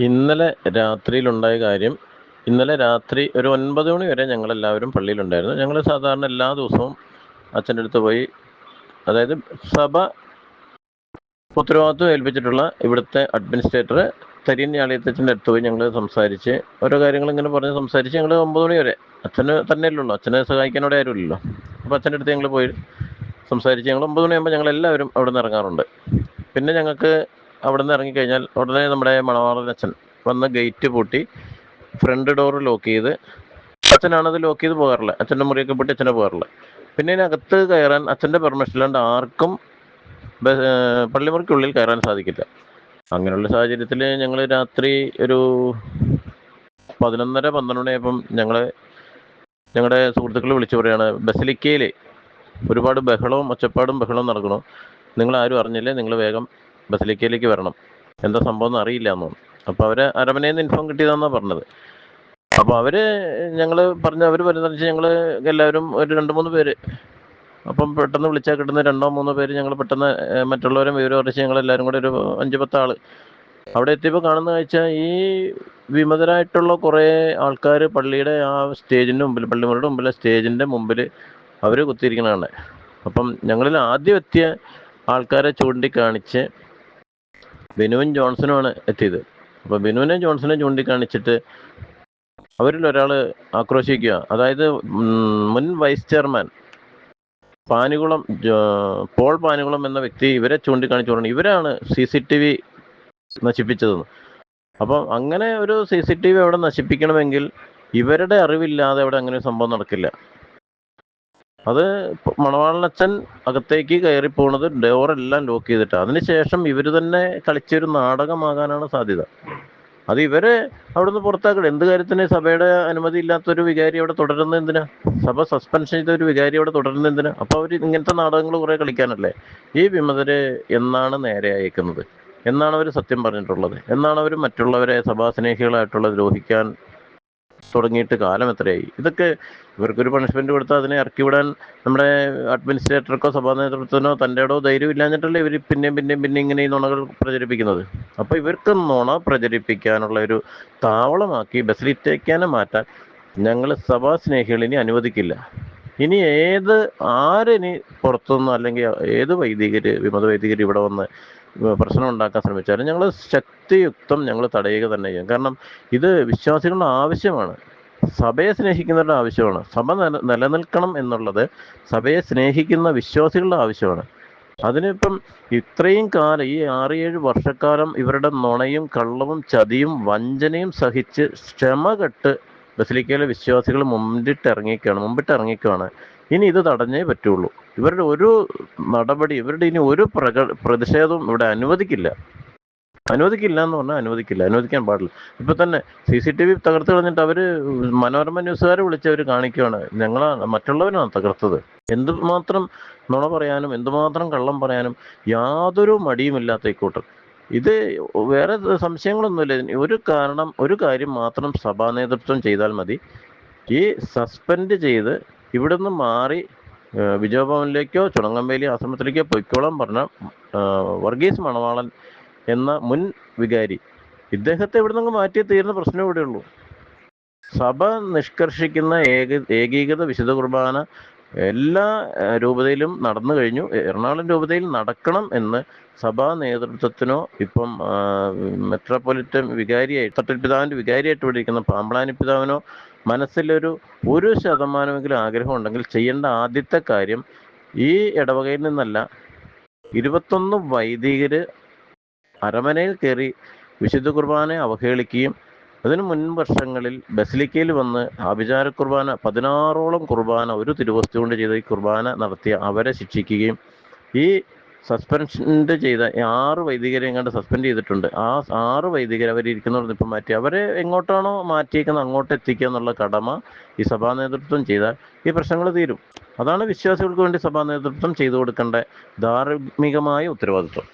ഇന്നലെ രാത്രിയിലുണ്ടായ കാര്യം. ഇന്നലെ രാത്രി ഒരു 9 മണി വരെ ഞങ്ങളെല്ലാവരും പള്ളിയിലുണ്ടായിരുന്നു. ഞങ്ങൾ സാധാരണ എല്ലാ ദിവസവും അച്ഛൻ്റെ അടുത്ത് പോയി, അതായത് സഭ ഉത്തരവാദിത്വം ഏൽപ്പിച്ചിട്ടുള്ള ഇവിടുത്തെ അഡ്മിനിസ്ട്രേറ്റർ തരിയൻ ഞാളിയത്തച്ഛൻ്റെ അടുത്ത് പോയി ഞങ്ങൾ സംസാരിച്ച് ഓരോ കാര്യങ്ങൾ ഇങ്ങനെ പറഞ്ഞ് സംസാരിച്ച് ഞങ്ങൾ 9 മണി വരെ. അച്ഛന് തന്നെയല്ലേ ഉള്ളൂ, അച്ഛനെ സഹായിക്കാൻ അവിടെ ആരുമില്ലല്ലോ. അപ്പോൾ അച്ഛൻ്റെ അടുത്ത് ഞങ്ങൾ പോയി സംസാരിച്ച് ഞങ്ങൾ 9 മണിയാകുമ്പോൾ ഞങ്ങൾ എല്ലാവരും അവിടെ നിന്ന് ഇറങ്ങാറുണ്ട്. പിന്നെ ഞങ്ങൾക്ക് അവിടെ നിന്ന് ഇറങ്ങിക്കഴിഞ്ഞാൽ ഉടനെ നമ്മുടെ മണവാളൻ അച്ഛൻ വന്ന് ഗേറ്റ് പൂട്ടി ഫ്രണ്ട് ഡോർ ലോക്ക് ചെയ്ത്, അച്ഛനാണത് ലോക്ക് ചെയ്ത് പോകാറില്ല, അച്ഛൻ്റെ മുറിയൊക്കെ പൂട്ടി അച്ഛനെ പോകാറില്ല. പിന്നെ ഇതിനകത്ത് കയറാൻ അച്ഛൻ്റെ പെർമിഷൻ ഇല്ലാണ്ട് ആർക്കും പള്ളിമുറിക്കുള്ളിൽ കയറാൻ സാധിക്കില്ല. അങ്ങനെയുള്ള സാഹചര്യത്തിൽ ഞങ്ങൾ രാത്രി ഒരു 11:30-12 മണിയായപ്പം ഞങ്ങളുടെ സുഹൃത്തുക്കൾ വിളിച്ചു പറയാണ്, ബസിലിക്കയിൽ ഒരുപാട് ഒച്ചപ്പാടും ബഹളവും നടക്കണു, നിങ്ങൾ ആരും അറിഞ്ഞില്ലേ, നിങ്ങൾ വേഗം ബസിലിക്കയിലേക്ക് വരണം, എന്താ സംഭവം എന്ന് അറിയില്ല എന്ന് പറഞ്ഞു. അപ്പോൾ അവർ അരമനയിൽ നിന്ന് ഇൻഫോം കിട്ടിയതാണെന്നാണ് പറഞ്ഞത്. അപ്പോൾ അവർ വരുന്നതെന്ന് വെച്ചാൽ ഞങ്ങൾ എല്ലാവരും ഒരു 2-3 പേര്, അപ്പം പെട്ടെന്ന് വിളിച്ചാൽ കിട്ടുന്ന 2-3 പേര് ഞങ്ങൾ പെട്ടെന്ന് മറ്റുള്ളവരെ വിവരം അറിയിച്ച് ഞങ്ങളെല്ലാവരും കൂടെ ഒരു 5-10 ആൾ അവിടെ എത്തിയപ്പോൾ കാണുന്ന കാഴ്ച, ഈ വിമതരായിട്ടുള്ള കുറേ ആൾക്കാർ പള്ളിയുടെ ആ സ്റ്റേജിൻ്റെ മുമ്പിൽ, പള്ളിമുറിയുടെ മുമ്പിലെ സ്റ്റേജിൻ്റെ മുമ്പിൽ അവർ കുത്തിയിരിക്കണതാണ്. അപ്പം ഞങ്ങളിൽ ആദ്യം എത്തിയ ആൾക്കാരെ ചൂണ്ടിക്കാണിച്ച് ബിനുവും ജോൺസനുമാണ് എത്തിയത്. അപ്പോൾ ബിനുവിനെ ജോൺസനെ ചൂണ്ടിക്കാണിച്ചിട്ട് അവരിൽ ഒരാൾ ആക്രോശിക്കുക, അതായത് മുൻ വൈസ് ചെയർമാൻ പോൾ പാനികുളം എന്ന വ്യക്തി ഇവരെ ചൂണ്ടിക്കാണിച്ചു പറഞ്ഞു, ഇവരാണ് CCTV നശിപ്പിച്ചതെന്ന്. അപ്പം അങ്ങനെ ഒരു CCTV അവിടെ നശിപ്പിക്കണമെങ്കിൽ ഇവരുടെ അറിവില്ലാതെ അവിടെ അങ്ങനെ ഒരു സംഭവം നടക്കില്ല. അത് മണവാളനച്ഛൻ അകത്തേക്ക് കയറി പോകുന്നത് ഡോറെല്ലാം ലോക്ക് ചെയ്തിട്ടാണ്. അതിനുശേഷം ഇവർ തന്നെ കളിച്ചൊരു നാടകമാകാനാണ് സാധ്യത. അത് ഇവരെ അവിടുന്ന് പുറത്താക്കണം. എന്ത് കാര്യത്തിന് സഭയുടെ അനുമതി ഇല്ലാത്തൊരു വികാരി അവിടെ തുടരുന്നത് എന്തിനാ? സഭ സസ്പെൻഷൻ ചെയ്ത ഒരു വികാരി അവിടെ തുടരുന്നത് എന്തിനാ? അപ്പോൾ അവർ ഇങ്ങനത്തെ നാടകങ്ങൾ കുറേ കളിക്കാനല്ലേ. ഈ വിമതര് എന്നാണ് നേരെ അയക്കുന്നത്? എന്നാണ് അവർ സത്യം പറഞ്ഞിട്ടുള്ളത്? എന്നാണ് അവർ മറ്റുള്ളവരെ സഭാസ്നേഹികളായിട്ടുള്ള ദ്രോഹിക്കാൻ തുടങ്ങിയിട്ട് കാലം എത്രയായി? ഇതൊക്കെ ഇവർക്കൊരു പണിഷ്മെന്റ് കൊടുത്താൽ അതിനെ ഇറക്കി വിടാൻ നമ്മുടെ അഡ്മിനിസ്ട്രേറ്റർക്കോ സഭാ നേതൃത്വത്തിനോ തൻ്റെടോ ധൈര്യം ഇല്ലാഞ്ഞിട്ടല്ലേ ഇവർ പിന്നെ ഇങ്ങനെ ഈ നുണകൾ പ്രചരിപ്പിക്കുന്നത്. അപ്പോൾ ഇവർക്ക് നുണ പ്രചരിപ്പിക്കാനുള്ള ഒരു താവളമാക്കി ബസിലിക്കനെ മാറ്റാൻ ഞങ്ങൾ സഭാ സ്നേഹികൾ ഇനി അനുവദിക്കില്ല. ഇനി ആരിനി പുറത്തുനിന്ന് അല്ലെങ്കിൽ ഏത് വിമത വൈദികർ ഇവിടെ വന്ന് പ്രശ്നം ഉണ്ടാക്കാൻ ശ്രമിച്ചാലും ഞങ്ങൾ ശക്തിയുക്തം ഞങ്ങൾ തടയുക തന്നെ ചെയ്യും. കാരണം ഇത് വിശ്വാസികളുടെ ആവശ്യമാണ്, സഭയെ സ്നേഹിക്കുന്നവരുടെ ആവശ്യമാണ്. സഭ നിലനിൽക്കണം എന്നുള്ളത് സഭയെ സ്നേഹിക്കുന്ന വിശ്വാസികളുടെ ആവശ്യമാണ്. അതിനിപ്പം ഇത്രയും കാലം, ഈ 6-7 വർഷക്കാലം ഇവരുടെ നുണയും കള്ളവും ചതിയും വഞ്ചനയും സഹിച്ച് ക്ഷമകെട്ട് ബസിലിക്കയിലെ വിശ്വാസികൾ മുമ്പിട്ടിറങ്ങിക്കുകയാണ്. ഇനി ഇത് തടഞ്ഞേ പറ്റുള്ളൂ. ഇവരുടെ ഒരു നടപടി, ഇവരുടെ ഇനി ഒരു പ്രതിഷേധവും ഇവിടെ അനുവദിക്കില്ല എന്ന് പറഞ്ഞാൽ അനുവദിക്കാൻ പാടില്ല. ഇപ്പൊ തന്നെ CCTV തകർത്ത് കളഞ്ഞിട്ട് അവര് മനോരമ ന്യൂസുകാരെ വിളിച്ചവർ കാണിക്കുകയാണ്, മറ്റുള്ളവരാണ് തകർത്തത്. എന്തുമാത്രം നുണ പറയാനും എന്തുമാത്രം കള്ളം പറയാനും യാതൊരു മടിയുമില്ലാത്ത ഇക്കൂട്ടർ. ഇത് വേറെ സംശയങ്ങളൊന്നുമില്ല. ഒരു കാര്യം മാത്രം സഭാ നേതൃത്വം ചെയ്താൽ മതി. ഈ സസ്പെൻഡ് ചെയ്ത് ഇവിടുന്ന് മാറി വിജയഭവനിലേക്കോ ചുണങ്ങമ്പേലി ആശ്രമത്തിലേക്കോ പൊയ്ക്കോളാൻ പറഞ്ഞ വർഗീസ് മണവാളൻ എന്ന മുൻ വികാരി, ഇദ്ദേഹത്തെ ഇവിടെ നിന്ന് മാറ്റി തീരുന്ന പ്രശ്നം ഇവിടെയുള്ളൂ. സഭ നിഷ്കർഷിക്കുന്ന ഏകീകൃത വിശുദ്ധ കുർബാന എല്ലാ രൂപതയിലും നടന്നു കഴിഞ്ഞു. എറണാകുളം രൂപതയിൽ നടക്കണം എന്ന് സഭാ നേതൃത്വത്തിനോ ഇപ്പം മെത്രോപൊളിറ്റൻ തട്ടൽ പിതാവിൻ്റെ വികാരിയായിട്ട് ഇവിടെ ഇരിക്കുന്ന പാമ്പളാനി പിതാവിനോ മനസ്സിലൊരു 1% ആഗ്രഹം ഉണ്ടെങ്കിൽ ചെയ്യേണ്ട ആദ്യത്തെ കാര്യം, ഈ ഇടവകയിൽ നിന്നല്ല 21 വൈദികര് അരമനയിൽ കയറി വിശുദ്ധ കുർബാനയെ അവഹേളിക്കുകയും അതിനു മുൻ വർഷങ്ങളിൽ ബസിലിക്കയിൽ വന്ന് ആഭിചാര കുർബാന 16ഓളം കുർബാന ഒരു തിരുവസ്തു കൊണ്ട് ചെയ്ത ഈ കുർബാന നടത്തിയ അവരെ ശിക്ഷിക്കുകയും, ഈ സസ്പെൻഡ് ചെയ്ത 6 വൈദികരെ എങ്ങാണ്ട് സസ്പെൻഡ് ചെയ്തിട്ടുണ്ട്. ആ 6 വൈദികരെ അവരിയ്ക്കുന്നവർ ഇപ്പം മാറ്റി അവരെ എങ്ങോട്ടാണോ മാറ്റിയേക്കുന്നത് അങ്ങോട്ട് എത്തിക്കുക എന്നുള്ള കടമ ഈ സഭാ നേതൃത്വം ചെയ്താൽ ഈ പ്രശ്നങ്ങൾ തീരും. അതാണ് വിശ്വാസികൾക്ക് വേണ്ടി സഭാ നേതൃത്വം ചെയ്തു കൊടുക്കേണ്ട ധാർമ്മികമായ ഉത്തരവാദിത്വം.